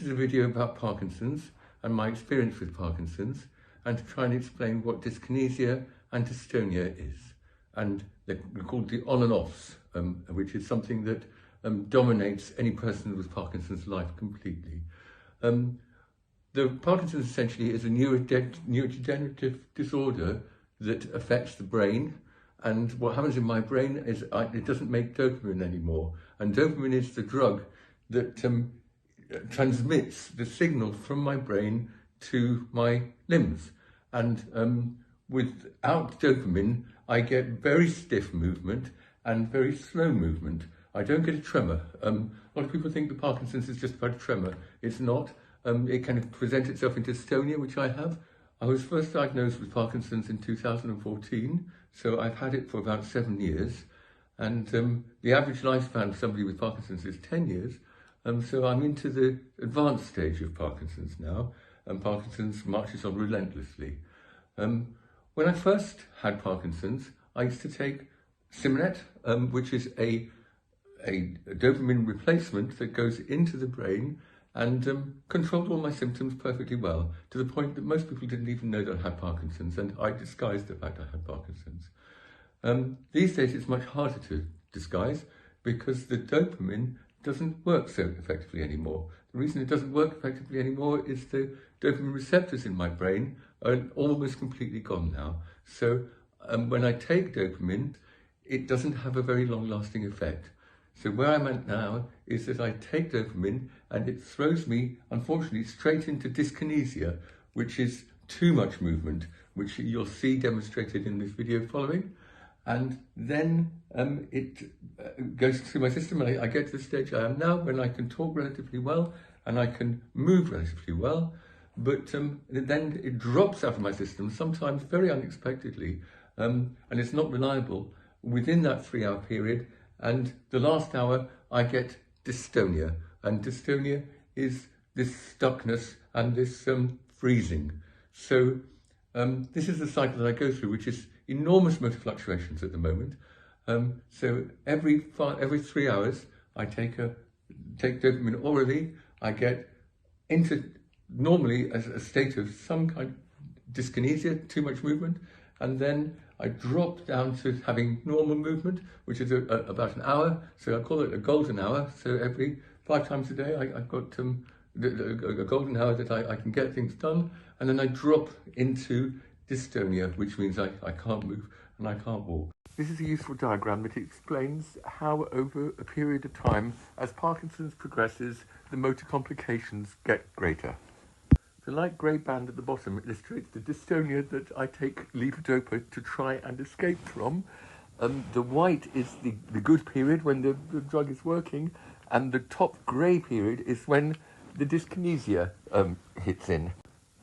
is a video about Parkinson's and my experience with Parkinson's, and to try and explain what dyskinesia and dystonia is. And they're called the on and offs, which is something that dominates any person with Parkinson's life completely. The Parkinson's essentially is a neurodegenerative disorder that affects the brain, and what happens in my brain is it doesn't make dopamine anymore, and dopamine is the drug that transmits the signal from my brain to my limbs. And without dopamine, I get very stiff movement and very slow movement. I don't get a tremor. A lot of people think the Parkinson's is just about a tremor. It's not. It can present itself in dystonia, which I have. I was first diagnosed with Parkinson's in 2014, so I've had it for about 7 years. And the average lifespan of somebody with Parkinson's is 10 years. So I'm into the advanced stage of Parkinson's now, and Parkinson's marches on relentlessly. When I first had Parkinson's, I used to take Siminet, which is a dopamine replacement that goes into the brain and controlled all my symptoms perfectly well, to the point that most people didn't even know that I had Parkinson's, and I disguised the fact I had Parkinson's. These days it's much harder to disguise because the dopamine doesn't work so effectively anymore. The reason it doesn't work effectively anymore is the dopamine receptors in my brain are almost completely gone now. So when I take dopamine, it doesn't have a very long-lasting effect. So where I'm at now is that I take dopamine and it throws me, unfortunately, straight into dyskinesia, which is too much movement, which you'll see demonstrated in this video following. And then it goes through my system, and I get to the stage I am now when I can talk relatively well and I can move relatively well, but then it drops out of my system, sometimes very unexpectedly, and it's not reliable within that 3-hour period. And the last hour I get dystonia, and dystonia is this stuckness and this freezing. So this is the cycle that I go through, which is enormous motor fluctuations at the moment. So every 3 hours I take dopamine orally. I get into normally a state of some kind of dyskinesia, too much movement, and then I drop down to having normal movement, which is about an hour. So I call it a golden hour. So every 5 times a day I've got a golden hour that I can get things done, and then I drop into dystonia, which means I can't move and I can't walk. This is a useful diagram that explains how over a period of time, as Parkinson's progresses, the motor complications get greater. The light grey band at the bottom illustrates the dystonia that I take levodopa to try and escape from. The white is the good period when the drug is working, and the top grey period is when the dyskinesia hits in.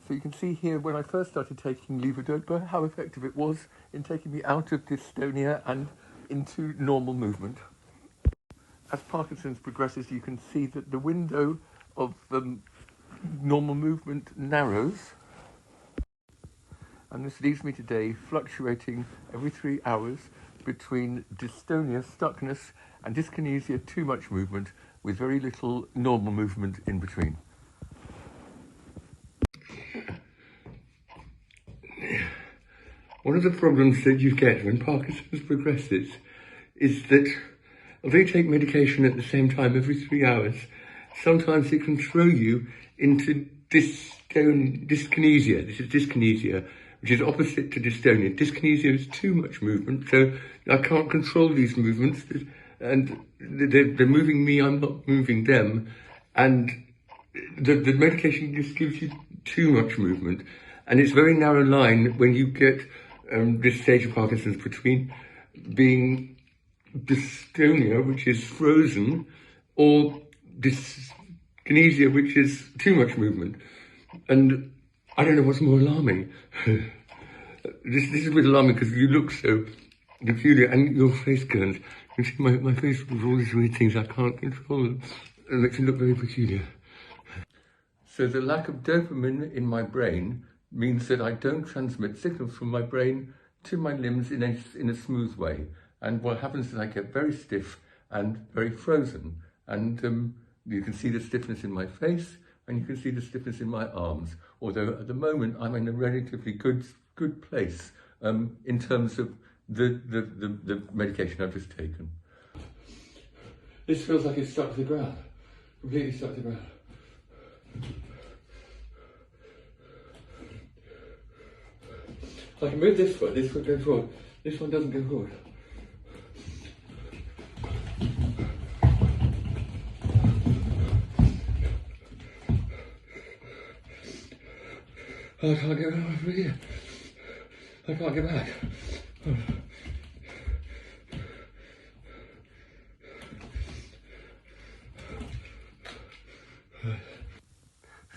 So you can see here when I first started taking levodopa how effective it was in taking me out of dystonia and into normal movement. As Parkinson's progresses, you can see that the window of normal movement narrows, and this leaves me today fluctuating every 3 hours between dystonia, stuckness, and dyskinesia, too much movement, with very little normal movement in between. One of the problems that you get when Parkinson's progresses is that although you take medication at the same time every 3 hours, sometimes it can throw you into dyskinesia. This is dyskinesia, which is opposite to dystonia. Dyskinesia is too much movement, so I can't control these movements, and they're moving me, I'm not moving them, and the medication just gives you too much movement. And it's a very narrow line when you get this stage of Parkinson's between being dystonia, which is frozen, or dyskinesia, which is too much movement. And I don't know what's more alarming. This is a bit alarming because you look so peculiar, and your face turns. You see my face with all these weird things I can't control. It makes me look very peculiar. So the lack of dopamine in my brain means that I don't transmit signals from my brain to my limbs in a smooth way. And what happens is I get very stiff and very frozen. And you can see the stiffness in my face. and you can see the stiffness in my arms, although at the moment I'm in a relatively good place in terms of the medication I've just taken. This feels like it's stuck to the ground, completely stuck to the ground. I can move this foot goes forward, this one doesn't go forward. I can't get over here. I can't get back.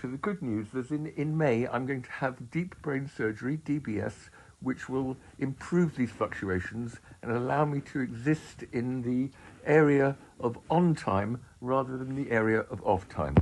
So the good news is in May I'm going to have deep brain surgery, DBS, which will improve these fluctuations and allow me to exist in the area of on time rather than the area of off time.